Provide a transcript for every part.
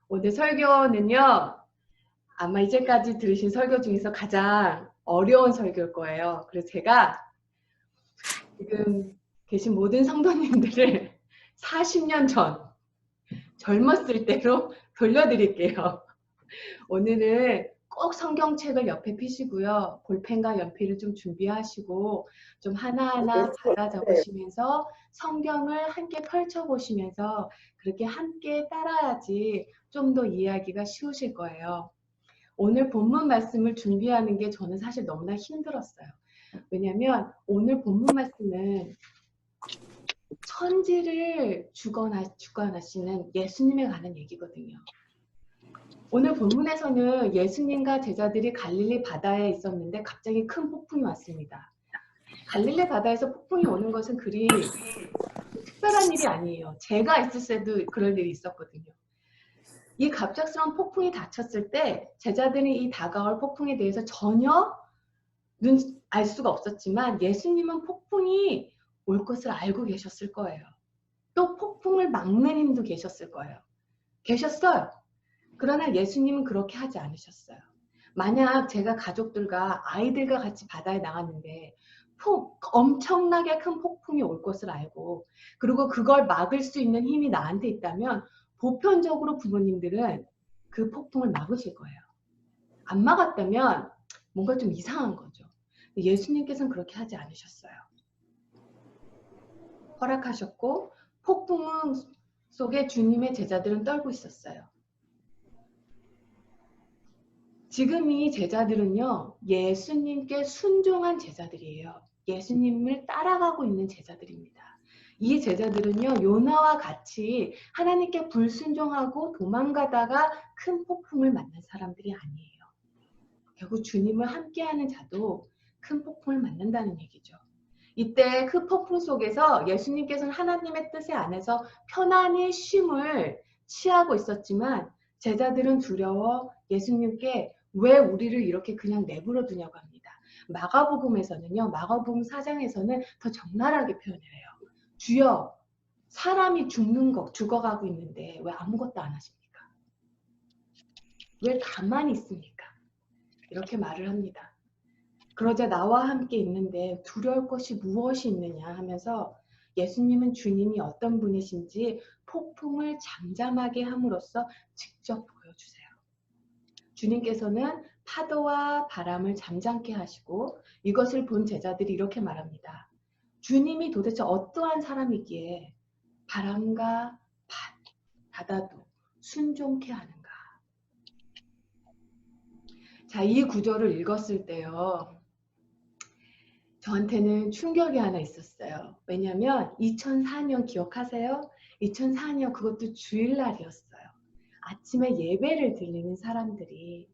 오늘 설교는요, 아마 이제까지 들으신 설교 중에서 가장 어려운 설교일 거예요. 그래서 제가 지금 계신 모든 성도님들을 40년 전 젊었을 때로 돌려드릴게요. 오늘은 꼭 성경책을 옆에 펴시고요. 볼펜과 연필을 좀 준비하시고 좀 하나하나 받아 적으시면서 성경을 함께 펼쳐보시면서 그렇게 함께 따라야지 좀 더 이해하기가 쉬우실 거예요. 오늘 본문 말씀을 준비하는 게 저는 사실 너무나 힘들었어요. 왜냐하면 오늘 본문 말씀은 천지를 주관하시는 예수님에 관한 얘기거든요. 오늘 본문에서는 예수님과 제자들이 갈릴리 바다에 있었는데 갑자기 큰 폭풍이 왔습니다. 갈릴리 바다에서 폭풍이 오는 것은 그리 특별한 일이 아니에요. 제가 있을 때도 그럴 일이 있었거든요. 이 갑작스러운 폭풍이 닥쳤을 때 제자들이 이 다가올 폭풍에 대해서 전혀 알 수가 없었지만 예수님은 폭풍이 올 것을 알고 계셨을 거예요. 또 폭풍을 막는 힘도 계셨을 거예요. 계셨어요. 그러나 예수님은 그렇게 하지 않으셨어요. 만약 제가 가족들과 아이들과 같이 바다에 나갔는데 엄청나게 큰 폭풍이 올 것을 알고 그리고 그걸 막을 수 있는 힘이 나한테 있다면 보편적으로 부모님들은 그 폭풍을 막으실 거예요. 안 막았다면 뭔가 좀 이상한 거죠. 예수님께서는 그렇게 하지 않으셨어요. 허락하셨고 폭풍 속에 주님의 제자들은 떨고 있었어요. 지금 이 제자들은요, 예수님께 순종한 제자들이에요. 예수님을 따라가고 있는 제자들입니다. 이 제자들은요, 요나와 같이 하나님께 불순종하고 도망가다가 큰 폭풍을 만난 사람들이 아니에요. 결국 주님을 함께하는 자도 큰 폭풍을 만난다는 얘기죠. 이때 그 폭풍 속에서 예수님께서는 하나님의 뜻에 안에서 편안히 쉼을 취하고 있었지만 제자들은 두려워 예수님께 왜 우리를 이렇게 그냥 내버려 두냐고 합니다. 마가복음에서는요, 마가복음 4장에서는 더 적나라하게 표현을 해요. 주여, 사람이 죽어가고 있는데 왜 아무것도 안 하십니까? 왜 가만히 있습니까? 이렇게 말을 합니다. 그러자 나와 함께 있는데 두려울 것이 무엇이 있느냐 하면서 예수님은 주님이 어떤 분이신지 폭풍을 잠잠하게 함으로써 직접 보여주세요. 주님께서는 파도와 바람을 잠잠케 하시고 이것을 본 제자들이 이렇게 말합니다. 주님이 도대체 어떠한 사람이기에 바람과 바다도 순종케 하는가. 자, 이 구절을 읽었을 때요. 저한테는 충격이 하나 있었어요. 왜냐하면 2004년 기억하세요? 2004년 그것도 주일날이었어요. 아침에 예배를 드리는 사람들이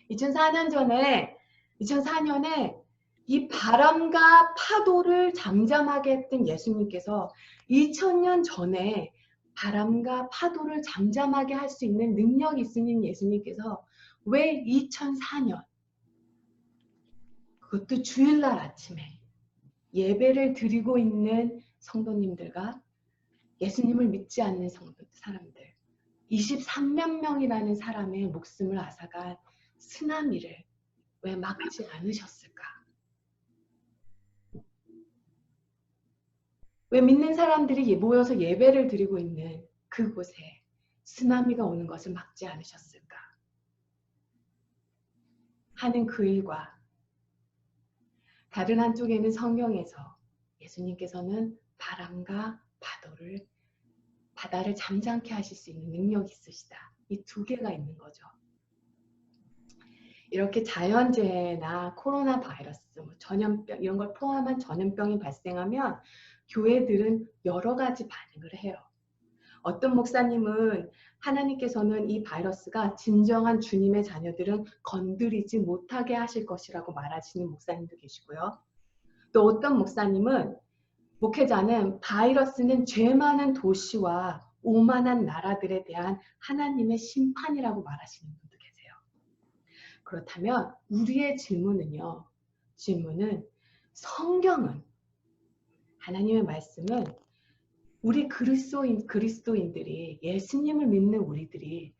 2004년에 이 바람과 파도를 잠잠하게 했던 예수님께서 2000년 전에 바람과 파도를 잠잠하게 할 수 있는 능력이 있으신 예수님께서 왜 2004년 그것도 주일날 아침에 예배를 드리고 있는 성도님들과 예수님을 믿지 않는 사람들 23만 명이라는 사람의 목숨을 앗아간 쓰나미를 왜 막지 않으셨을까? 왜 믿는 사람들이 모여서 예배를 드리고 있는 그곳에 쓰나미가 오는 것을 막지 않으셨을까? 하는 그 일과 다른 한쪽에는 성경에서 예수님께서는 바람과 바다를 잠잠케 하실 수 있는 능력이 있으시다. 이 두 개가 있는 거죠. 이렇게 자연재해나 코로나 바이러스, 전염병 이런 걸 포함한 전염병이 발생하면 교회들은 여러 가지 반응을 해요. 어떤 목사님은 하나님께서는 이 바이러스가 진정한 주님의 자녀들은 건드리지 못하게 하실 것이라고 말하시는 목사님도 계시고요. 또 어떤 목회자는 바이러스는 죄 많은 도시와 오만한 나라들에 대한 하나님의 심판이라고 말하시는 분도 계세요. 그렇다면 우리의 질문은 성경은 하나님의 말씀은 우리 그리스도인들이 예수님을 믿는 우리들이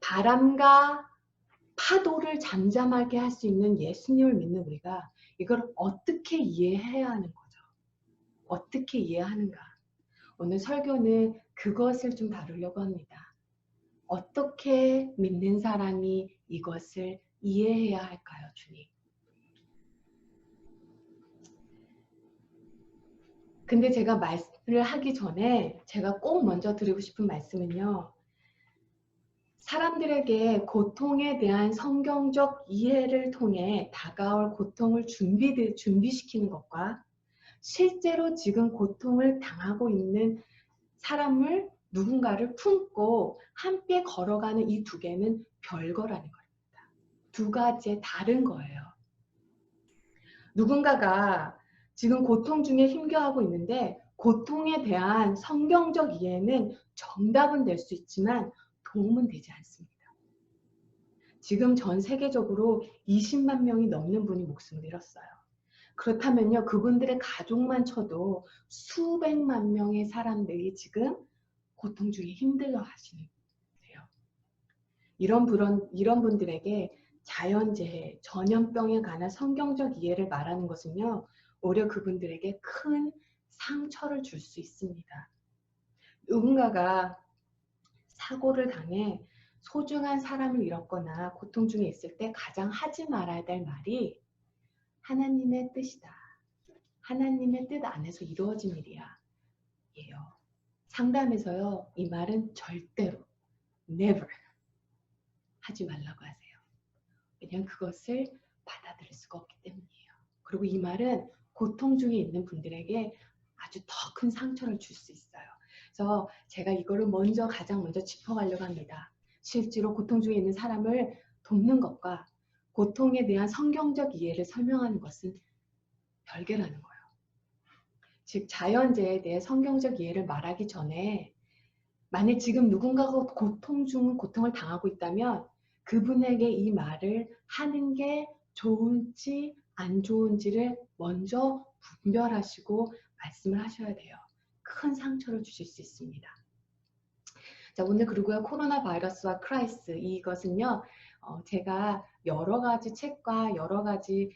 바람과 파도를 잠잠하게 할 수 있는 예수님을 믿는 우리가 이걸 어떻게 이해해야 하는 거죠? 어떻게 이해하는가? 오늘 설교는 그것을 좀 다루려고 합니다. 어떻게 믿는 사람이 이것을 이해해야 할까요, 주님? 근데 제가 말씀을 하기 전에 제가 꼭 먼저 드리고 싶은 말씀은요. 사람들에게 고통에 대한 성경적 이해를 통해 다가올 고통을 준비시키는 것과 실제로 지금 고통을 당하고 있는 사람을 누군가를 품고 함께 걸어가는 이 두 개는 별거라는 겁니다. 두 가지의 다른 거예요. 누군가가 지금 고통 중에 힘겨워하고 있는데 고통에 대한 성경적 이해는 정답은 될 수 있지만 도움은 되지 않습니다. 지금 전 세계적으로 20만 명이 넘는 분이 목숨을 잃었어요. 그렇다면요, 그분들의 가족만 쳐도 수백만 명의 사람들이 지금 고통 중에 힘들어 하시는 거예요. 이런 분들에게 자연재해, 전염병에 관한 성경적 이해를 말하는 것은요, 오히려 그분들에게 큰 상처를 줄 수 있습니다. 누군가가 사고를 당해 소중한 사람을 잃었거나 고통 중에 있을 때 가장 하지 말아야 될 말이 하나님의 뜻이다. 하나님의 뜻 안에서 이루어진 일이야. 예요. 상담에서요, 이 말은 절대로 never 하지 말라고 하세요. 왜냐하면 그것을 받아들일 수가 없기 때문이에요. 그리고 이 말은 고통 중에 있는 분들에게 아주 더 큰 상처를 줄 수 있어요. 그래서 제가 이거를 가장 먼저 짚어가려고 합니다. 실제로 고통 중에 있는 사람을 돕는 것과 고통에 대한 성경적 이해를 설명하는 것은 별개라는 거예요. 즉 자연재해에 대해 성경적 이해를 말하기 전에 만약 지금 누군가가 고통을 당하고 있다면 그분에게 이 말을 하는 게 좋은지 안 좋은지를 먼저 분별하시고 말씀을 하셔야 돼요. 큰 상처를 주실 수 있습니다. 자, 오늘 그리고요, 코로나 바이러스와 크라이스, 이것은요, 제가 여러 가지 책과 여러 가지,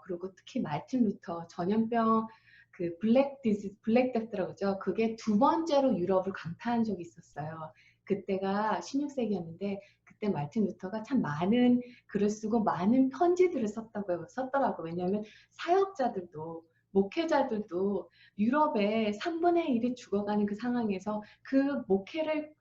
그리고 특히 마틴 루터 전염병, 그 블랙 데스라고 그러죠. 그게 두 번째로 유럽을 강타한 적이 있었어요. 그때가 16세기였는데 그때 마틴 루터가 참 많은 글을 쓰고 많은 편지들을 썼더라고요. 왜냐하면 사역자들도 목회자들도 유럽에 3분의 1이 죽어가는 그 상황에서 그 목회를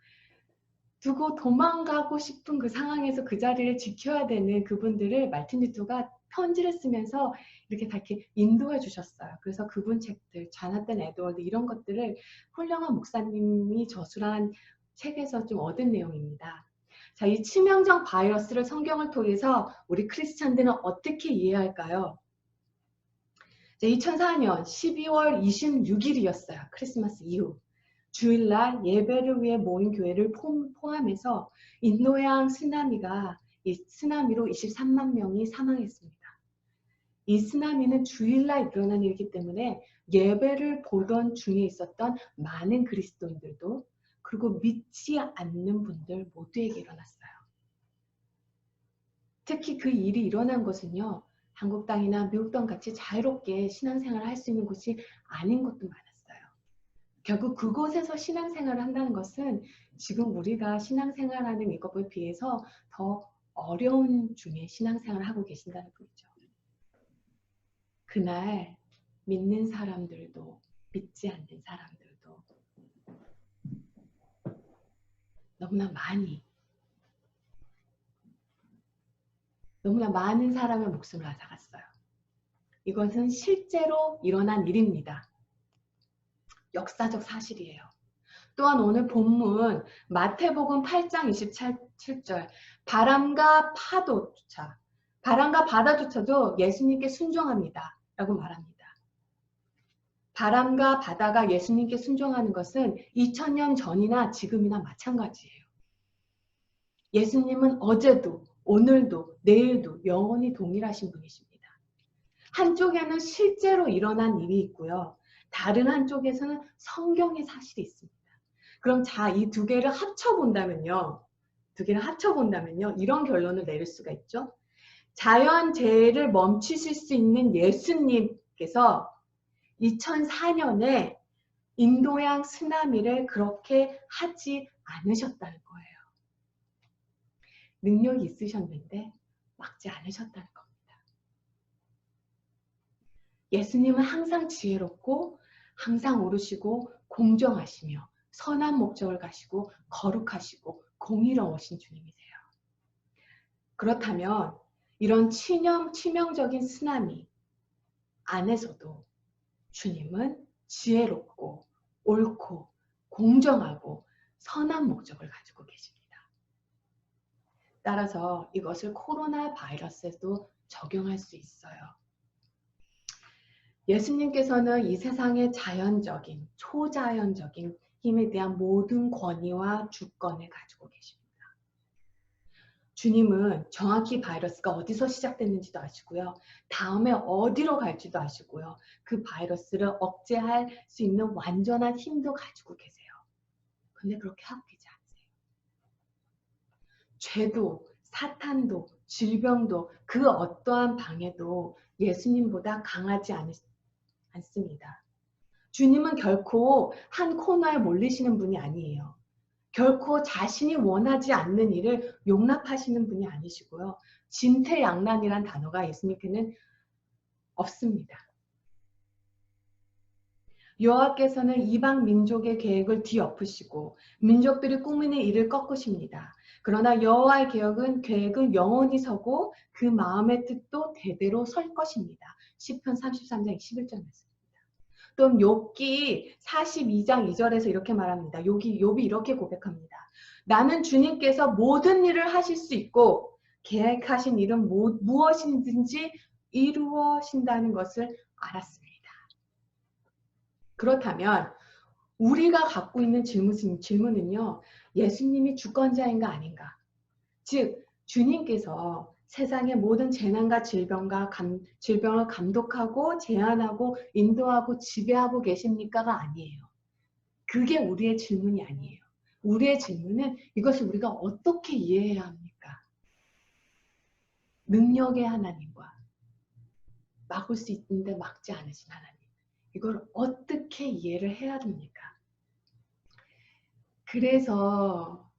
두고 도망가고 싶은 그 상황에서 그 자리를 지켜야 되는 그분들을 마틴 루터가 편지를 쓰면서 이렇게 인도해 주셨어요. 그래서 그분 책들, 자나탄 에드워드 이런 것들을 훌륭한 목사님이 저술한 책에서 좀 얻은 내용입니다. 자, 이 치명적 바이러스를 성경을 통해서 우리 크리스찬들은 어떻게 이해할까요? 2004년 12월 26일이었어요. 크리스마스 이후. 주일날 예배를 위해 모인 교회를 포함해서 인도양 쓰나미로 23만 명이 사망했습니다. 이 쓰나미는 주일날 일어난 일이기 때문에 예배를 보던 중에 있었던 많은 그리스도인들도 그리고 믿지 않는 분들 모두에게 일어났어요. 특히 그 일이 일어난 것은요, 한국 땅이나 미국 땅 같이 자유롭게 신앙생활을 할 수 있는 곳이 아닌 것도 많았어요. 결국 그곳에서 신앙생활을 한다는 것은 지금 우리가 신앙생활하는 이것에 비해서 더 어려운 중에 신앙생활을 하고 계신다는 거죠. 그날 믿는 사람들도 믿지 않는 사람들도 너무나 많은 사람의 목숨을 앗아갔어요. 이것은 실제로 일어난 일입니다. 역사적 사실이에요. 또한 오늘 본문 마태복음 8장 27절 바람과 바다조차도 예수님께 순종합니다 라고 말합니다. 바람과 바다가 예수님께 순종하는 것은 2000년 전이나 지금이나 마찬가지예요. 예수님은 어제도 오늘도 내일도 영원히 동일하신 분이십니다. 한쪽에는 실제로 일어난 일이 있고요. 다른 한쪽에서는 성경의 사실이 있습니다. 그럼 자, 이 두 개를 합쳐본다면요. 두 개를 합쳐본다면요. 이런 결론을 내릴 수가 있죠. 자연재해를 멈추실 수 있는 예수님께서 2004년에 인도양 쓰나미를 그렇게 하지 않으셨다는 거예요. 능력이 있으셨는데 막지 않으셨다는 겁니다. 예수님은 항상 지혜롭고 항상 옳으시고 공정하시며 선한 목적을 가시고 거룩하시고 공의로우신 주님이세요. 그렇다면 이런 치명적인 쓰나미 안에서도 주님은 지혜롭고 옳고 공정하고 선한 목적을 가지고 계십니다. 따라서 이것을 코로나 바이러스에도 적용할 수 있어요. 예수님께서는 이 세상의 자연적인, 초자연적인 힘에 대한 모든 권위와 주권을 가지고 계십니다. 주님은 정확히 바이러스가 어디서 시작됐는지도 아시고요. 다음에 어디로 갈지도 아시고요. 그 바이러스를 억제할 수 있는 완전한 힘도 가지고 계세요. 근데 그렇게 하고 계지 않으세요. 죄도, 사탄도, 질병도 그 어떠한 방해도 예수님보다 강하지 않습니다. 주님은 결코 한 코너에 몰리시는 분이 아니에요. 결코 자신이 원하지 않는 일을 용납하시는 분이 아니시고요. 진퇴양난이란 단어가 예수님께는 없습니다. 여호와께서는 이방 민족의 계획을 뒤엎으시고 민족들이 꾸미는 일을 꺾으십니다. 그러나 여호와의 계획은 영원히 서고 그 마음의 뜻도 대대로 설 것입니다. 시편 33장 11절 말씀. 또 욥기 42장 2절에서 이렇게 말합니다. 욥이 이렇게 고백합니다. 나는 주님께서 모든 일을 하실 수 있고 계획하신 일은 무엇이든지 이루어진다는 것을 알았습니다. 그렇다면 우리가 갖고 있는 질문은요. 예수님이 주권자인가 아닌가? 즉 주님께서 세상의 모든 재난과 질병을 감독하고 제한하고 인도하고 지배하고 계십니까가 아니에요. 그게 우리의 질문이 아니에요. 우리의 질문은 이것을 우리가 어떻게 이해해야 합니까? 능력의 하나님과 막을 수 있는데 막지 않으신 하나님. 이걸 어떻게 이해를 해야 됩니까? 그래서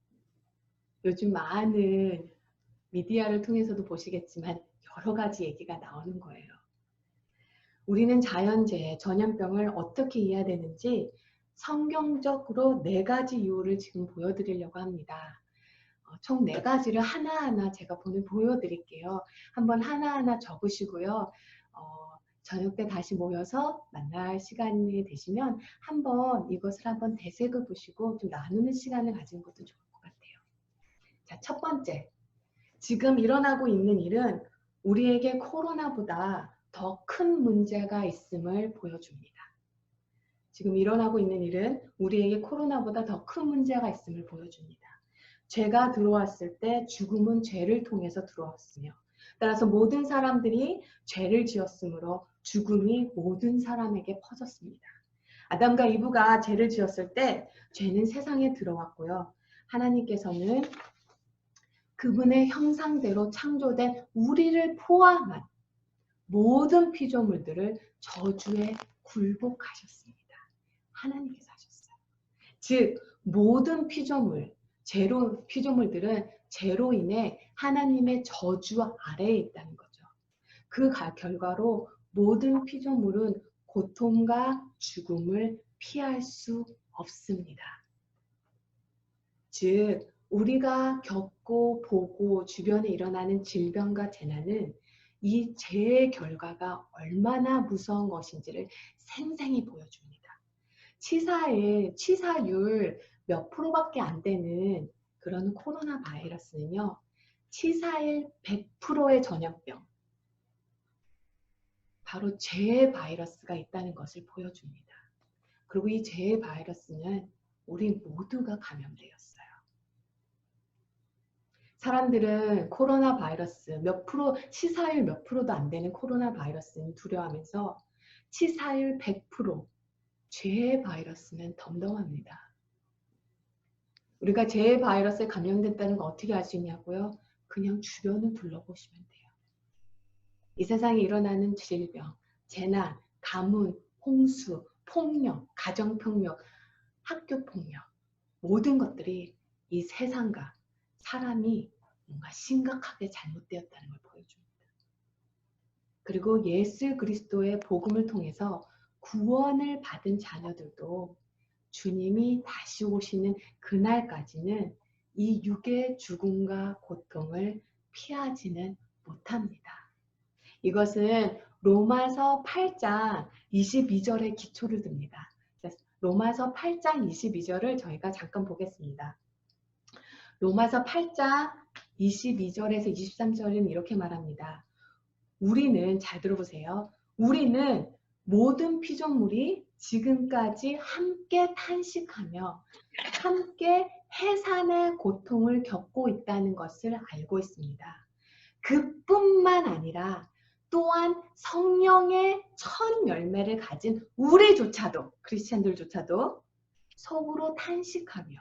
요즘 많은 미디어를 통해서도 보시겠지만 여러 가지 얘기가 나오는 거예요. 우리는 자연재해, 전염병을 어떻게 이해해야 되는지 성경적으로 4가지 이유를 지금 보여드리려고 합니다. 총 4가지를 하나하나 제가 보여드릴게요. 한번 하나하나 적으시고요. 저녁 때 다시 모여서 만날 시간이 되시면 이것을 한번 되새겨 보시고 좀 나누는 시간을 가지는 것도 좋을 것 같아요. 자, 첫 번째. 지금 일어나고 있는 일은 우리에게 코로나보다 더 큰 문제가 있음을 보여줍니다. 지금 일어나고 있는 일은 우리에게 코로나보다 더 큰 문제가 있음을 보여줍니다. 죄가 들어왔을 때 죽음은 죄를 통해서 들어왔으며 따라서 모든 사람들이 죄를 지었으므로 죽음이 모든 사람에게 퍼졌습니다. 아담과 이브가 죄를 지었을 때 죄는 세상에 들어왔고요. 하나님께서는 그분의 형상대로 창조된 우리를 포함한 모든 피조물들을 저주에 굴복하셨습니다. 하나님께서 하셨어요. 즉 모든 피조물들은 죄로 인해 하나님의 저주 아래에 있다는 거죠. 그 결과로 모든 피조물은 고통과 죽음을 피할 수 없습니다. 즉 우리가 겪고 보고 주변에 일어나는 질병과 재난은 이 죄의 결과가 얼마나 무서운 것인지를 생생히 보여줍니다. 치사율 몇 프로밖에 안 되는 그런 코로나 바이러스는요. 치사율 100%의 전염병, 바로 죄의 바이러스가 있다는 것을 보여줍니다. 그리고 이 죄의 바이러스는 우리 모두가 감염되었어요. 사람들은 코로나 바이러스 치사율 몇 프로도 안 되는 코로나 바이러스는 두려워하면서 치사율 100%, 죄의 바이러스는 덤덤합니다. 우리가 제 바이러스에 감염됐다는 거 어떻게 알 수 있냐고요? 그냥 주변을 둘러보시면 돼요. 이 세상에 일어나는 질병, 재난, 가뭄, 홍수, 폭력, 가정폭력, 학교폭력, 모든 것들이 이 세상과 사람이 뭔가 심각하게 잘못되었다는 걸 보여줍니다. 그리고 예수 그리스도의 복음을 통해서 구원을 받은 자녀들도 주님이 다시 오시는 그날까지는 이 육의 죽음과 고통을 피하지는 못합니다. 이것은 로마서 8장 22절의 기초를 듭니다. 로마서 8장 22절을 저희가 잠깐 보겠습니다. 로마서 8장 22절에서 23절은 이렇게 말합니다. 우리는, 잘 들어보세요. 우리는 모든 피조물이 지금까지 함께 탄식하며 함께 해산의 고통을 겪고 있다는 것을 알고 있습니다. 그뿐만 아니라 또한 성령의 첫 열매를 가진 우리조차도, 크리스찬들조차도 속으로 탄식하며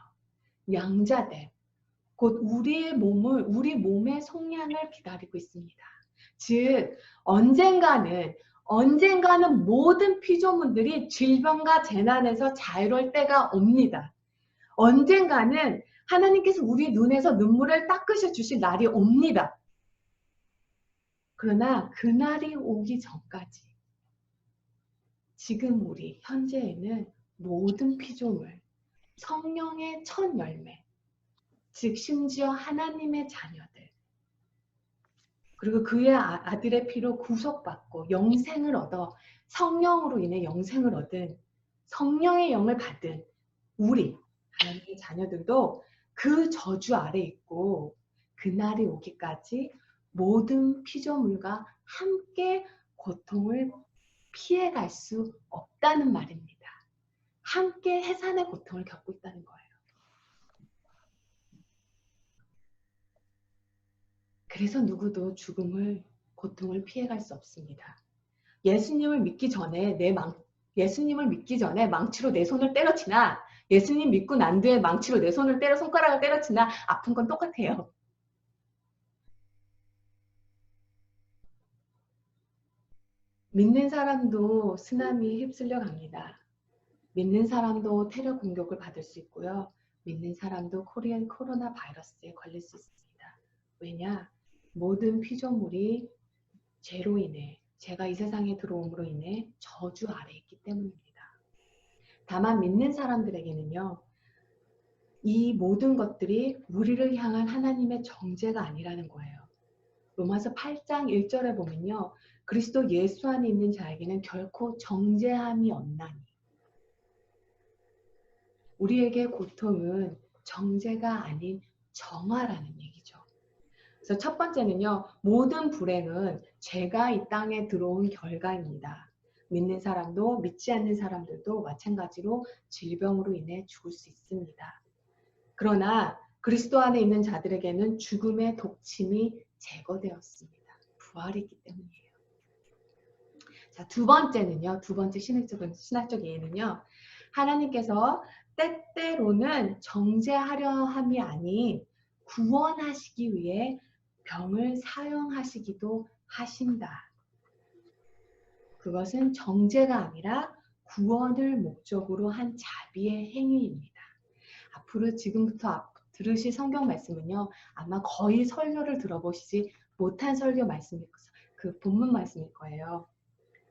양자됨, 곧 우리 몸의 속량을 기다리고 있습니다. 즉 언젠가는 모든 피조물들이 질병과 재난에서 자유로울 때가 옵니다. 언젠가는 하나님께서 우리 눈에서 눈물을 닦으셔 주실 날이 옵니다. 그러나 그날이 오기 전까지 지금 우리 현재에는 모든 피조물, 성령의 첫 열매, 즉 심지어 하나님의 자녀들, 그리고 그의 아들의 피로 구속받고 영생을 얻어 성령으로 인해 영생을 얻은 성령의 영을 받은 우리 하나님의 자녀들도 그 저주 아래 있고 그날이 오기까지 모든 피조물과 함께 고통을 피해갈 수 없다는 말입니다. 함께 해산의 고통을 겪고 있다는 거예요. 그래서 누구도 죽음을, 고통을 피해갈 수 없습니다. 예수님을 믿기 전에 망치로 내 손을 때려치나 예수님 믿고 난 뒤에 망치로 내 손가락을 때려치나 아픈 건 똑같아요. 믿는 사람도 쓰나미에 휩쓸려 갑니다. 믿는 사람도 테러 공격을 받을 수 있고요. 믿는 사람도 코로나 바이러스에 걸릴 수 있습니다. 왜냐? 모든 피조물이 죄로 인해, 죄가 이 세상에 들어옴으로 인해 저주 아래 있기 때문입니다. 다만 믿는 사람들에게는요, 이 모든 것들이 우리를 향한 하나님의 정죄가 아니라는 거예요. 로마서 8장 1절에 보면요, 그리스도 예수 안에 있는 자에게는 결코 정죄함이 없나니. 우리에게 고통은 정죄가 아닌 정화라는 얘기죠. 그래서 첫 번째는요, 모든 불행은 죄가 이 땅에 들어온 결과입니다. 믿는 사람도 믿지 않는 사람들도 마찬가지로 질병으로 인해 죽을 수 있습니다. 그러나 그리스도 안에 있는 자들에게는 죽음의 독침이 제거되었습니다. 부활이 있기 때문이에요. 자, 두 번째 신학적 이해는요, 하나님께서 때때로는 정죄하려 함이 아닌 구원하시기 위해 병을 사용하시기도 하신다. 그것은 정죄가 아니라 구원을 목적으로 한 자비의 행위입니다. 앞으로 지금부터 들으실 성경 말씀은요, 아마 거의 설교를 들어보시지 못한 설교 말씀일, 그 본문 말씀일 거예요.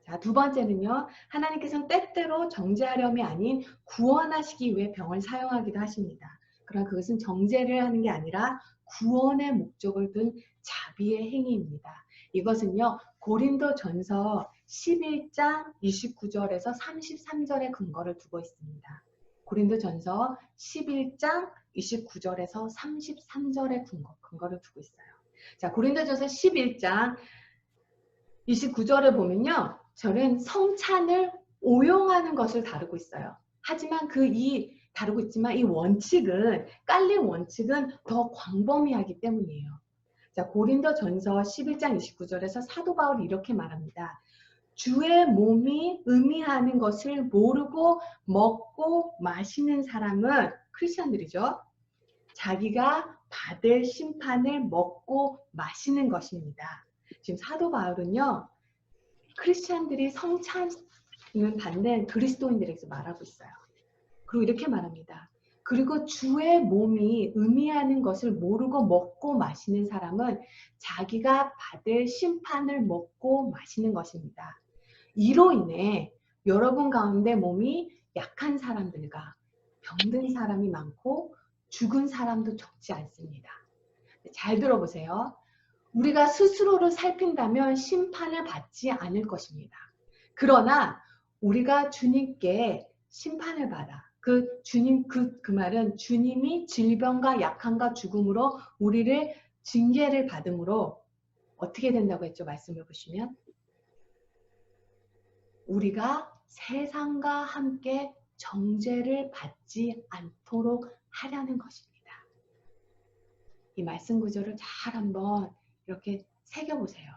자, 두 번째는요, 하나님께서는 때때로 정죄하려함이 아닌 구원하시기 위해 병을 사용하기도 하십니다. 그러나 그것은 정죄를 하는 게 아니라 구원의 목적을 둔 자비의 행위입니다. 이것은요, 고린도전서 11장 29절에서 33절의 근거를 두고 있습니다. 고린도전서 11장 29절에서 33절의 근거를 두고 있어요. 자, 고린도전서 11장 29절에 보면요, 저는 성찬을 오용하는 것을 다루고 있어요. 하지만 다루고 있지만 이 원칙은, 깔린 원칙은 더 광범위하기 때문이에요. 자, 고린도전서 11장 29절에서 사도 바울이 이렇게 말합니다. 주의 몸이 의미하는 것을 모르고 먹고 마시는 사람은 크리스찬들이죠. 자기가 받을 심판을 먹고 마시는 것입니다. 지금 사도 바울은요, 크리스찬들이 성찬을 받는 그리스도인들에게서 말하고 있어요. 그리고 이렇게 말합니다. 그리고 주의 몸이 의미하는 것을 모르고 먹고 마시는 사람은 자기가 받을 심판을 먹고 마시는 것입니다. 이로 인해 여러분 가운데 몸이 약한 사람들과 병든 사람이 많고 죽은 사람도 적지 않습니다. 잘 들어보세요. 우리가 스스로를 살핀다면 심판을 받지 않을 것입니다. 그러나 우리가 주님께 심판을 받아. 그 말은 주님이 질병과 약함과 죽음으로 우리를 징계를 받음으로 어떻게 된다고 했죠? 말씀해 보시면. 우리가 세상과 함께 정죄를 받지 않도록 하려는 것입니다. 이 말씀 구조를 잘 한번 이렇게 새겨보세요.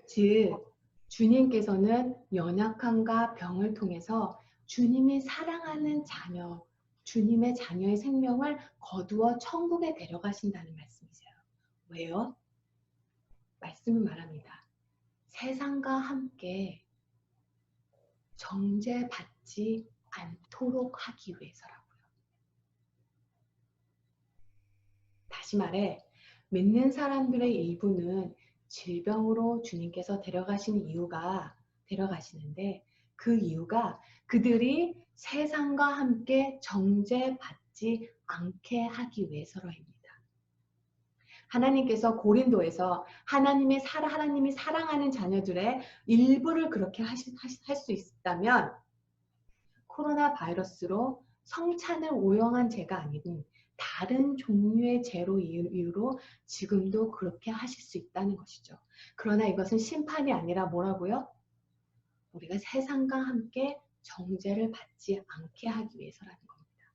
즉, 주님께서는 연약함과 병을 통해서 주님이 사랑하는 자녀, 주님의 자녀의 생명을 거두어 천국에 데려가신다는 말씀이세요. 왜요? 말씀은 말합니다. 세상과 함께 정죄받지 않도록 하기 위해서라고요. 다시 말해, 믿는 사람들의 일부는 질병으로 주님께서 데려가시는데 그 이유가 그들이 세상과 함께 정죄받지 않게 하기 위해서로입니다. 하나님께서 고린도에서 하나님이 사랑하는 자녀들의 일부를 그렇게 할 수 있다면 코로나 바이러스로 성찬을 오용한 죄가 아닌 다른 종류의 죄로 이유로 지금도 그렇게 하실 수 있다는 것이죠. 그러나 이것은 심판이 아니라 뭐라고요? 우리가 세상과 함께 정죄를 받지 않게 하기 위해서라는 겁니다.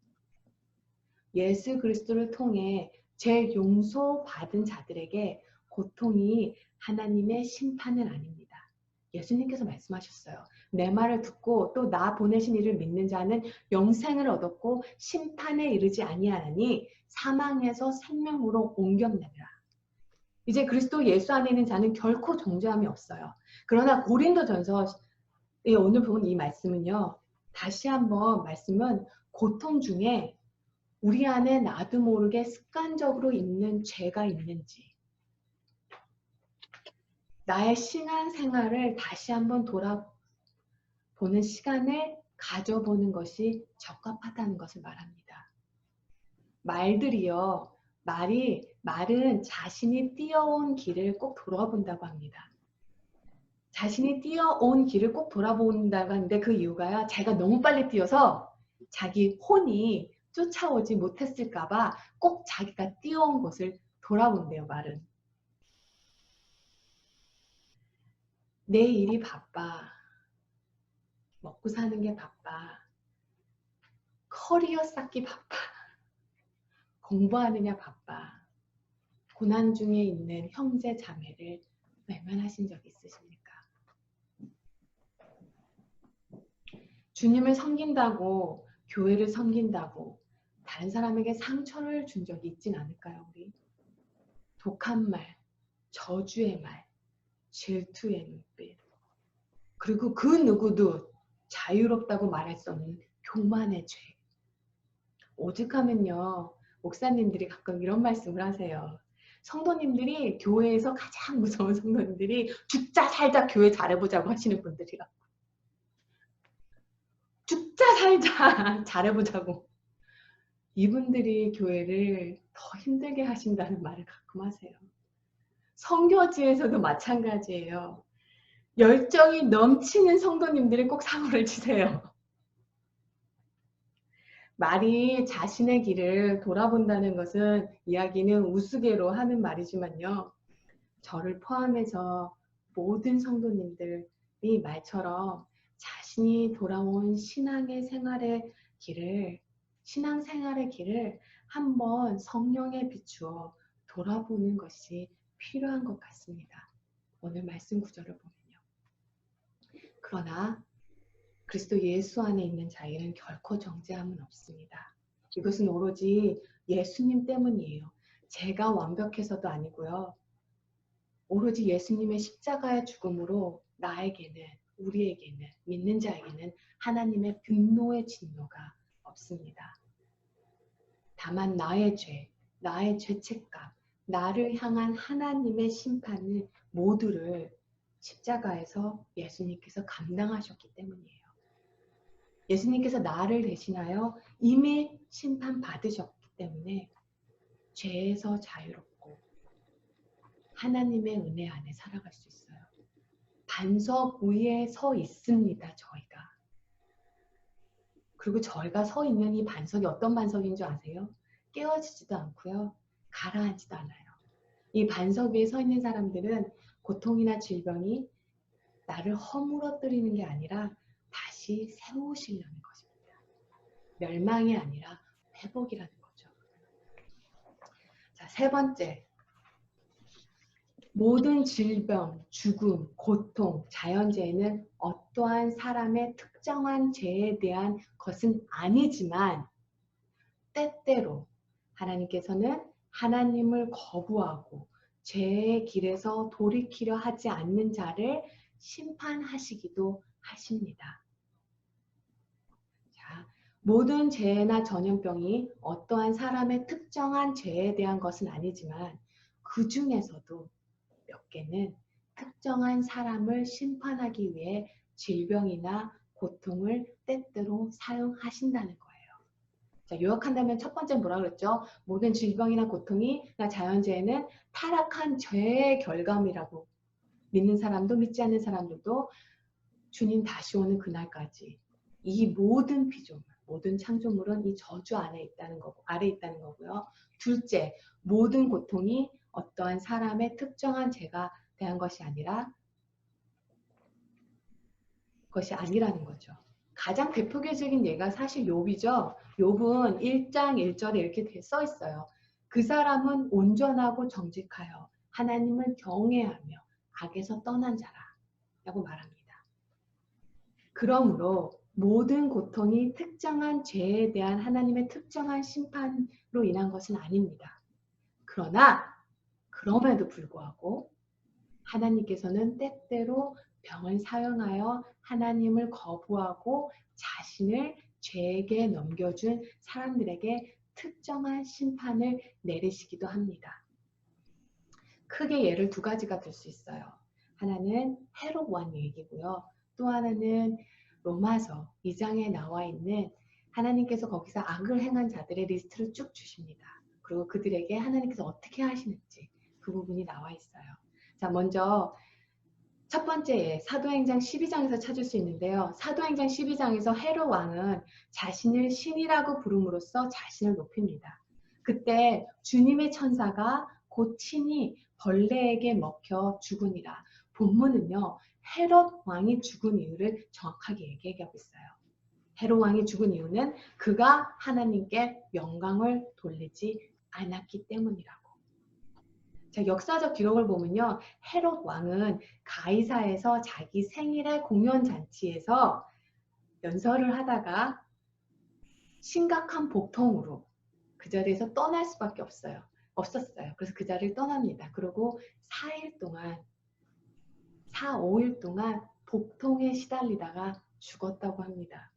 예수 그리스도를 통해 죄 용서 받은 자들에게 고통이 하나님의 심판은 아닙니다. 예수님께서 말씀하셨어요. 내 말을 듣고 또 나 보내신 이를 믿는 자는 영생을 얻었고 심판에 이르지 아니하나니 사망에서 생명으로 옮겼느니라. 이제 그리스도 예수 안에 있는 자는 결코 정죄함이 없어요. 그러나 고린도전서 오늘 본 이 말씀은요. 다시 한번 말씀은 고통 중에 우리 안에 나도 모르게 습관적으로 있는 죄가 있는지 나의 신앙 생활을 다시 한번 돌아보는 시간을 가져보는 것이 적합하다는 것을 말합니다. 말은 자신이 뛰어온 길을 꼭 돌아본다고 합니다. 자신이 뛰어온 길을 꼭 돌아본다고 하는데 그 이유가요. 제가 너무 빨리 뛰어서 자기 혼이 쫓아오지 못했을까봐 꼭 자기가 뛰어온 곳을 돌아본대요. 말은. 내 일이 바빠. 먹고 사는 게 바빠. 커리어 쌓기 바빠. 공부하느냐 바빠. 고난 중에 있는 형제 자매를 외면하신 적 있으십니까? 주님을 섬긴다고, 교회를 섬긴다고 다른 사람에게 상처를 준 적이 있진 않을까요, 우리? 독한 말, 저주의 말, 질투의 눈빛. 그리고 그 누구도 자유롭다고 말할 수 없는 교만의 죄. 오죽하면요, 목사님들이 가끔 이런 말씀을 하세요. 성도님들이 교회에서 가장 무서운 성도님들이 죽자 살자 교회 잘해보자고 하시는 분들이라. 죽자 살자 잘해보자고. 이분들이 교회를 더 힘들게 하신다는 말을 가끔 하세요. 선교지에서도 마찬가지예요. 열정이 넘치는 성도님들이 꼭 사고를 치세요. 말이 자신의 길을 돌아본다는 것은 이야기는 우스개로 하는 말이지만요. 저를 포함해서 모든 성도님들이 말처럼 자신이 돌아온 신앙생활의 길을 한번 성령에 비추어 돌아보는 것이 필요한 것 같습니다. 오늘 말씀 구절을 보면요. 그러나 그리스도 예수 안에 있는 자에게는 결코 정죄함은 없습니다. 이것은 오로지 예수님 때문이에요. 제가 완벽해서도 아니고요. 오로지 예수님의 십자가의 죽음으로 나에게는, 우리에게는, 믿는 자에게는 하나님의 분노의 진노가 없습니다. 다만 나의 죄, 나의 죄책감, 나를 향한 하나님의 심판을 모두를 십자가에서 예수님께서 감당하셨기 때문이에요. 예수님께서 나를 대신하여 이미 심판받으셨기 때문에 죄에서 자유롭고 하나님의 은혜 안에 살아갈 수 있어요. 반석 위에 서 있습니다, 저희가. 그리고 저희가 서 있는 이 반석이 어떤 반석인 줄 아세요? 깨어지지도 않고요. 가라앉지도 않아요. 이 반석 위에 서 있는 사람들은 고통이나 질병이 나를 허물어뜨리는 게 아니라 다시 세우시려는 것입니다. 멸망이 아니라 회복이라는 거죠. 자, 세 번째. 모든 질병, 죽음, 고통, 자연재해는 어떠한 사람의 특정한 죄에 대한 것은 아니지만 때때로 하나님께서는 하나님을 거부하고 죄의 길에서 돌이키려 하지 않는 자를 심판하시기도 하십니다. 자, 모든 재해나 전염병이 어떠한 사람의 특정한 죄에 대한 것은 아니지만 그 중에서도 몇 개는 특정한 사람을 심판하기 위해 질병이나 고통을 때때로 사용하신다는 거예요. 자, 요약한다면 첫 번째 뭐라 그랬죠? 모든 질병이나 고통이나 자연재해는 타락한 죄의 결과이라고 믿는 사람도 믿지 않는 사람들도 주님 다시 오는 그날까지 이 모든 피조물, 모든 창조물은 이 저주 안에 있다는 거고, 아래 있다는 거고요. 둘째, 모든 고통이 어떠한 사람의 특정한 죄가 대한 것이 아니라는 거죠. 가장 대표적인 예가 사실 욥이죠. 욥은 1장 1절에 이렇게 써 있어요. 그 사람은 온전하고 정직하여 하나님을 경외하며 악에서 떠난 자라 라고 말합니다. 그러므로 모든 고통이 특정한 죄에 대한 하나님의 특정한 심판으로 인한 것은 아닙니다. 그러나 그럼에도 불구하고 하나님께서는 때때로 병을 사용하여 하나님을 거부하고 자신을 죄에게 넘겨준 사람들에게 특정한 심판을 내리시기도 합니다. 크게 예를 두 가지가 들 수 있어요. 하나는 헤롯 왕 얘기고요. 또 하나는 로마서 2장에 나와 있는 하나님께서 거기서 악을 행한 자들의 리스트를 쭉 주십니다. 그리고 그들에게 하나님께서 어떻게 하시는지 그 부분이 나와 있어요. 자, 먼저 첫 번째 사도행전 12장에서 찾을 수 있는데요. 사도행전 12장에서 헤롯 왕은 자신을 신이라고 부름으로써 자신을 높입니다. 그때 주님의 천사가 곧 친히 벌레에게 먹혀 죽으니라. 본문은요. 헤롯 왕이 죽은 이유를 정확하게 얘기하고 있어요. 헤롯 왕이 죽은 이유는 그가 하나님께 영광을 돌리지 않았기 때문이라고. 자, 역사적 기록을 보면요. 헤롯 왕은 가이사에서 자기 생일의 공연잔치에서 연설을 하다가 심각한 복통으로 그 자리에서 떠날 수밖에 없었어요. 그래서 그 자리를 떠납니다. 그리고 5일 동안 복통에 시달리다가 죽었다고 합니다.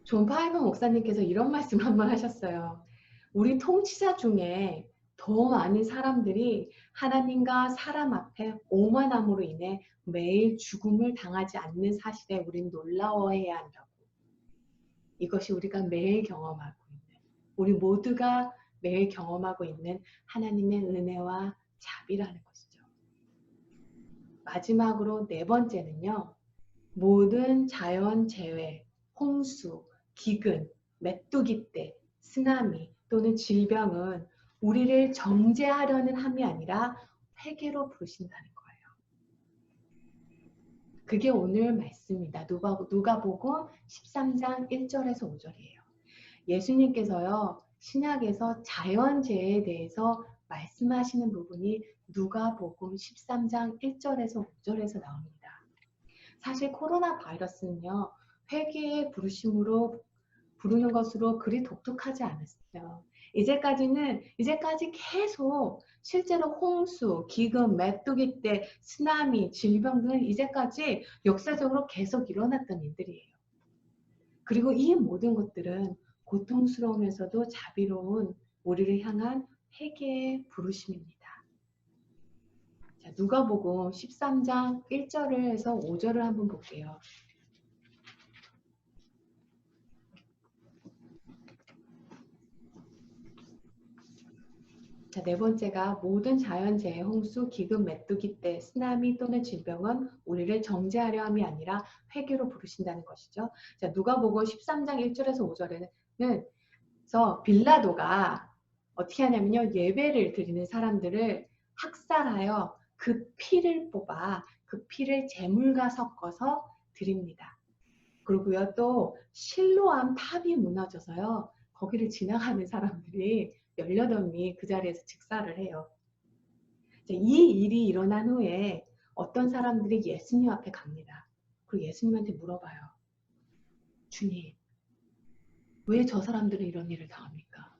존 파이먼 목사님께서 이런 말씀을 한번 하셨어요. 우리 통치자 중에 더 많은 사람들이 하나님과 사람 앞에 오만함으로 인해 매일 죽음을 당하지 않는 사실에 우린 놀라워해야 한다고. 이것이 우리가 매일 경험하고 있는, 우리 모두가 매일 경험하고 있는 하나님의 은혜와 자비라는 것이죠. 마지막으로 네 번째는요. 모든 자연재해, 홍수, 기근, 메뚜기 떼, 쓰나미 또는 질병은 우리를 정죄하려는 함이 아니라 회개로 부르신다는 거예요. 그게 오늘 말씀입니다. 누가복음 13장 1절에서 5절이에요. 예수님께서요. 신약에서 자연재해에 대해서 말씀하시는 부분이 누가복음 13장 1절에서 5절에서 나옵니다. 사실 코로나 바이러스는요. 회개의 부르심으로 부르는 것으로 그리 독특하지 않았어요. 이제까지 계속 실제로 홍수, 기근, 메뚜기 떼, 쓰나미, 질병 등은 이제까지 역사적으로 계속 일어났던 일들이에요. 그리고 이 모든 것들은 고통스러우면서도 자비로운 우리를 향한 회개의 부르심입니다. 자, 누가복음 13장 1절에서 5절을 한번 볼게요. 자, 네 번째가 모든 자연재해, 홍수, 기근, 메뚜기 떼, 쓰나미 또는 질병은 우리를 정죄하려 함이 아니라 회개로 부르신다는 것이죠. 자, 누가복음 13장 1절에서 5절에는 빌라도가 어떻게 하냐면요. 예배를 드리는 사람들을 학살하여 그 피를 뽑아 그 피를 제물과 섞어서 드립니다. 그리고요. 또 실로암 탑이 무너져서요. 거기를 지나가는 사람들이 18명이 그 자리에서 즉사를 해요. 이 일이 일어난 후에 어떤 사람들이 예수님 앞에 갑니다. 그리고 예수님한테 물어봐요. 주님, 왜 저 사람들은 이런 일을 당합니까?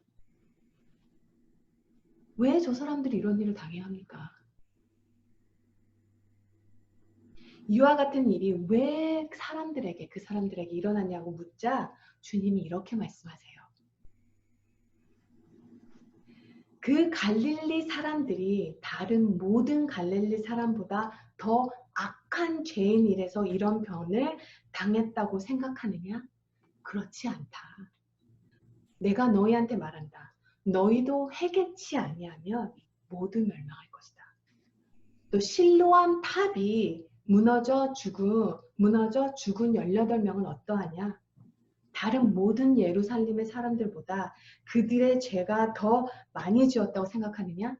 왜 저 사람들이 이런 일을 당해야 합니까? 이와 같은 일이 왜 그 사람들에게 일어났냐고 묻자 주님이 이렇게 말씀하세요. 그 갈릴리 사람들이 다른 모든 갈릴리 사람보다 더 악한 죄인 일에서 이런 병을 당했다고 생각하느냐? 그렇지 않다. 내가 너희한테 말한다. 너희도 회개치 아니하면 모두 멸망할 것이다. 또 실로암 탑이 무너져 죽은 18명은 어떠하냐? 다른 모든 예루살렘의 사람들보다 그들의 죄가 더 많이 지었다고 생각하느냐?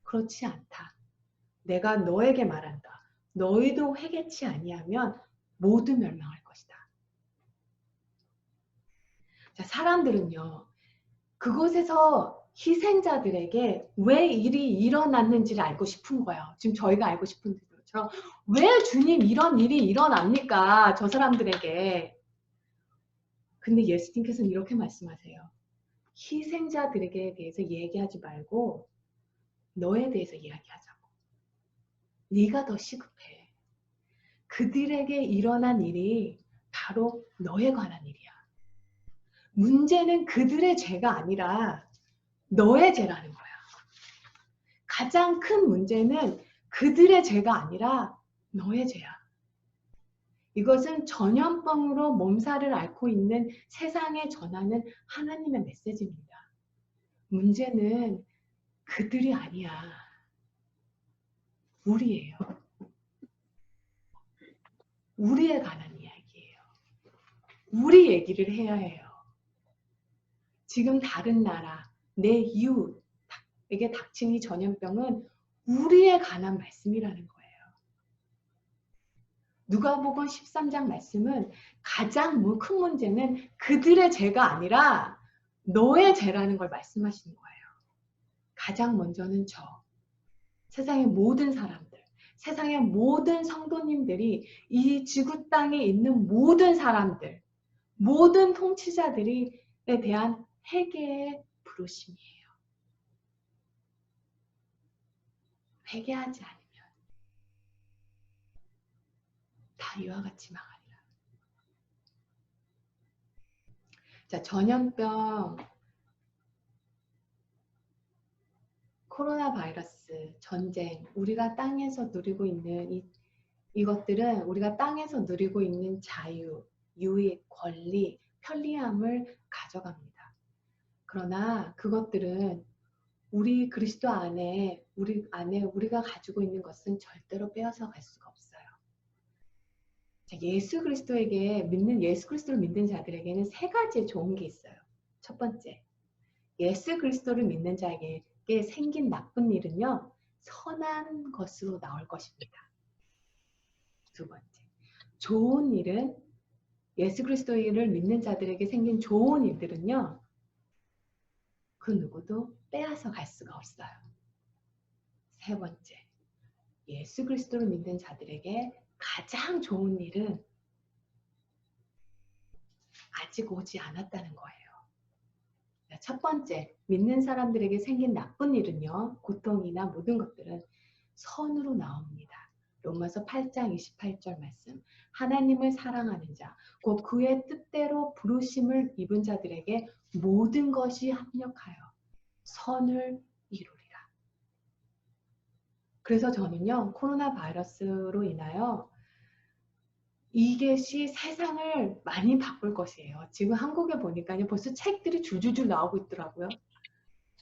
그렇지 않다. 내가 너에게 말한다. 너희도 회개치 아니하면 모두 멸망할 것이다. 자, 사람들은요. 그곳에서 희생자들에게 왜 일이 일어났는지를 알고 싶은 거예요. 지금 저희가 알고 싶은 것처럼 왜 주님 이런 일이 일어납니까? 저 사람들에게. 근데 예수님께서는 이렇게 말씀하세요. 희생자들에게 대해서 얘기하지 말고 너에 대해서 이야기하자고. 네가 더 시급해. 그들에게 일어난 일이 바로 너에 관한 일이야. 문제는 그들의 죄가 아니라 너의 죄라는 거야. 가장 큰 문제는 그들의 죄가 아니라 너의 죄야. 이것은 전염병으로 몸살을 앓고 있는 세상에 전하는 하나님의 메시지입니다. 문제는 그들이 아니야. 우리예요. 우리에 관한 이야기예요. 우리 얘기를 해야 해요. 지금 다른 나라, 내 이웃에게 닥친 이 전염병은 우리에 관한 말씀이라는 거예요. 누가복음 13장 말씀은 가장 큰 문제는 그들의 죄가 아니라 너의 죄라는 걸 말씀하시는 거예요. 가장 먼저는 세상의 모든 사람들, 세상의 모든 성도님들이 이 지구 땅에 있는 모든 사람들, 모든 통치자들에 대한 회개의 부르심이에요. 회개하지 않으면 다 이와 같이 망하리라. 자, 전염병, 코로나 바이러스, 전쟁, 우리가 땅에서 누리고 있는 이것들은 우리가 땅에서 누리고 있는 자유, 유익, 권리, 편리함을 가져갑니다. 그러나 그것들은 우리 그리스도 안에 우리가 가지고 있는 것은 절대로 빼앗아 갈 수가 없어요. 자, 예수 그리스도를 믿는 자들에게는 세 가지의 좋은 게 있어요. 첫 번째, 예수 그리스도를 믿는 자에게 생긴 나쁜 일은요, 선한 것으로 나올 것입니다. 두 번째, 좋은 일은 예수 그리스도를 믿는 자들에게 생긴 좋은 일들은요, 그 누구도 빼앗아 갈 수가 없어요. 세 번째, 예수 그리스도를 믿는 자들에게 가장 좋은 일은 아직 오지 않았다는 거예요. 첫 번째, 믿는 사람들에게 생긴 나쁜 일은요, 고통이나 모든 것들은 선으로 나옵니다. 로마서 8장 28절 말씀. 하나님을 사랑하는 자, 곧 그의 뜻대로 부르심을 입은 자들에게 모든 것이 합력하여 선을 이루리라. 그래서 저는요, 코로나 바이러스로 인하여 이것이 세상을 많이 바꿀 것이에요. 지금 한국에 보니까요, 벌써 책들이 줄줄줄 나오고 있더라고요.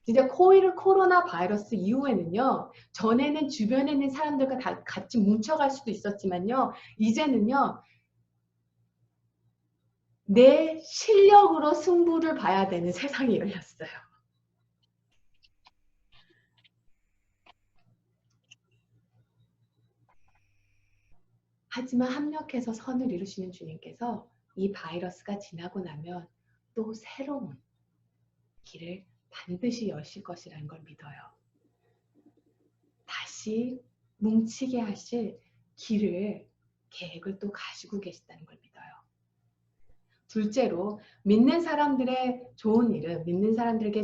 진짜 코로나 바이러스 이후에는요, 전에는 주변에 있는 사람들과 다 같이 뭉쳐갈 수도 있었지만요, 이제는요, 내 실력으로 승부를 봐야 되는 세상이 열렸어요. 하지만 합력해서 선을 이루시는 주님께서 이 바이러스가 지나고 나면 또 새로운 길을 반드시 여실 것이라는 걸 믿어요. 다시 뭉치게 하실 계획을 또 가지고 계시다는 걸 믿어요. 둘째로, 믿는 사람들에게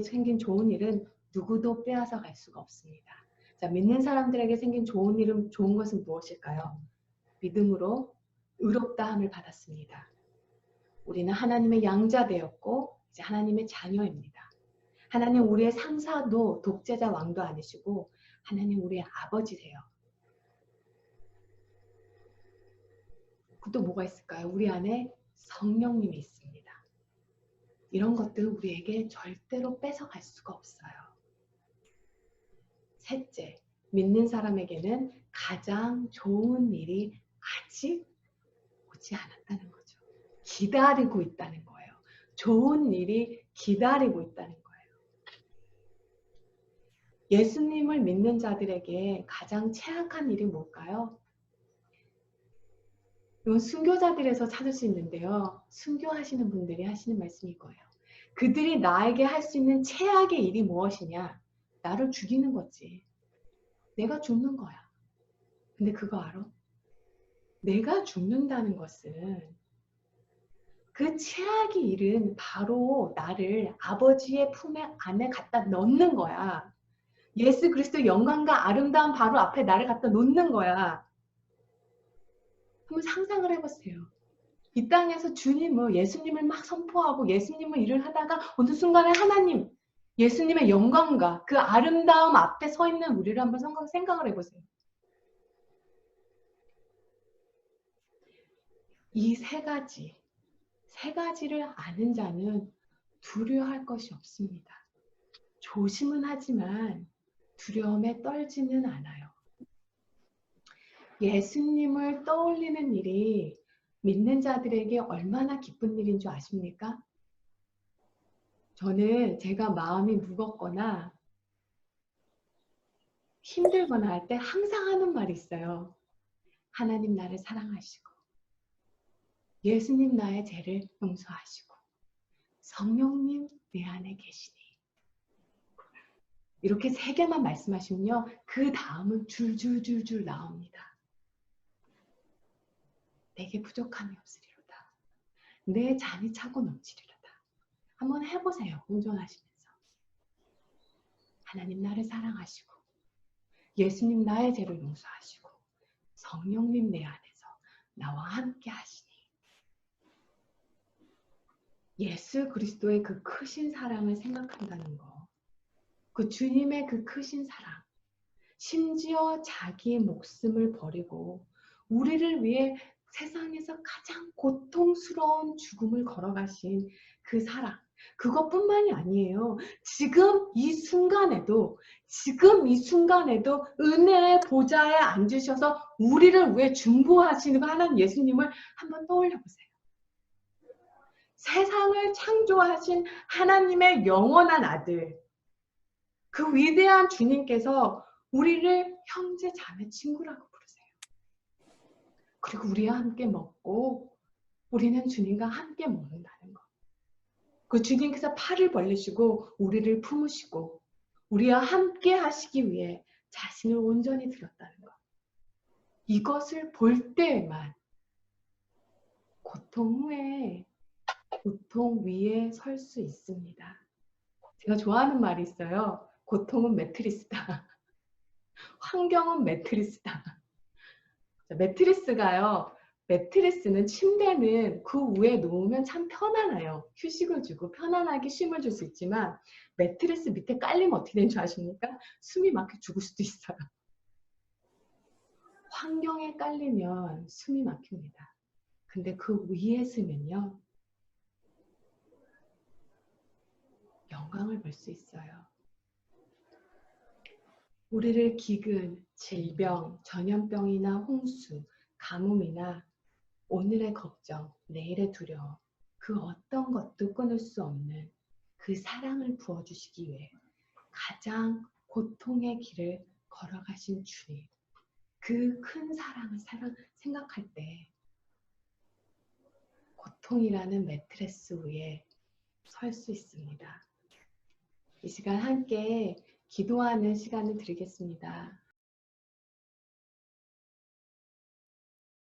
생긴 좋은 일은 누구도 빼앗아 갈 수가 없습니다. 자, 믿는 사람들에게 생긴 좋은 것은 무엇일까요? 믿음으로 의롭다함을 받았습니다. 우리는 하나님의 양자 되었고 이제 하나님의 자녀입니다. 하나님 우리의 상사도 독재자 왕도 아니시고 하나님 우리의 아버지세요. 또 뭐가 있을까요? 우리 안에 성령님이 있습니다. 이런 것들은 우리에게 절대로 뺏어갈 수가 없어요. 셋째, 믿는 사람에게는 가장 좋은 일이 아직 오지 않았다는 거죠. 기다리고 있다는 거예요. 좋은 일이 기다리고 있다는 거예요. 예수님을 믿는 자들에게 가장 최악한 일이 뭘까요? 이건 순교자들에서 찾을 수 있는데요. 순교하시는 분들이 하시는 말씀일 거예요. 그들이 나에게 할 수 있는 최악의 일이 무엇이냐? 나를 죽이는 거지. 내가 죽는 거야. 근데 그거 알아? 내가 죽는다는 것은 그 최악의 일은 바로 나를 아버지의 품에 안에 갖다 넣는 거야. 예수 그리스도의 영광과 아름다움 바로 앞에 나를 갖다 놓는 거야. 한번 상상을 해보세요. 이 땅에서 예수님을 막 선포하고 예수님을 일을 하다가 어느 순간에 예수님의 영광과 그 아름다움 앞에 서 있는 우리를 한번 생각을 해보세요. 이 세 가지를 아는 자는 두려워할 것이 없습니다. 조심은 하지만 두려움에 떨지는 않아요. 예수님을 떠올리는 일이 믿는 자들에게 얼마나 기쁜 일인 줄 아십니까? 저는 제가 마음이 무겁거나 힘들거나 할 때 항상 하는 말이 있어요. 하나님 나를 사랑하시고 예수님 나의 죄를 용서하시고 성령님 내 안에 계시니 이렇게 세 개만 말씀하시면요. 그 다음은 줄줄줄줄 나옵니다. 내게 부족함이 없으리로다. 내 잔이 차고 넘치리로다. 한번 해보세요. 운전하시면서. 하나님 나를 사랑하시고 예수님 나의 죄를 용서하시고 성령님 내 안에서 나와 함께 하시니 예수 그리스도의 그 크신 사랑을 생각한다는 거. 그 주님의 그 크신 사랑. 심지어 자기의 목숨을 버리고 우리를 위해 세상에서 가장 고통스러운 죽음을 걸어가신 그 사랑. 그것뿐만이 아니에요. 지금 이 순간에도 은혜의 보좌에 앉으셔서 우리를 위해 중보하시는 하나님 예수님을 한번 떠올려 보세요. 세상을 창조하신 하나님의 영원한 아들, 그 위대한 주님께서 우리를 형제, 자매, 친구라고 부르세요. 그리고 우리와 함께 먹고 우리는 주님과 함께 먹는다는 것. 그 주님께서 팔을 벌리시고 우리를 품으시고 우리와 함께 하시기 위해 자신을 온전히 드렸다는 것. 이것을 볼 때에만 고통 후에 고통 위에 설 수 있습니다. 제가 좋아하는 말이 있어요. 고통은 매트리스다. 환경은 매트리스다. 매트리스가요. 매트리스는 침대는 그 위에 놓으면 참 편안해요. 휴식을 주고 편안하게 쉼을 줄 수 있지만 매트리스 밑에 깔리면 어떻게 되는 줄 아십니까? 숨이 막혀 죽을 수도 있어요. 환경에 깔리면 숨이 막힙니다. 근데 그 위에 서면요. 영광을 볼 수 있어요. 우리를 기근, 질병, 전염병이나 홍수, 가뭄이나 오늘의 걱정, 내일의 두려움, 그 어떤 것도 끊을 수 없는 그 사랑을 부어주시기 위해 가장 고통의 길을 걸어가신 주님, 그 큰 사랑을 생각할 때 고통이라는 매트레스 위에 설 수 있습니다. 이 시간 함께 기도하는 시간을 드리겠습니다.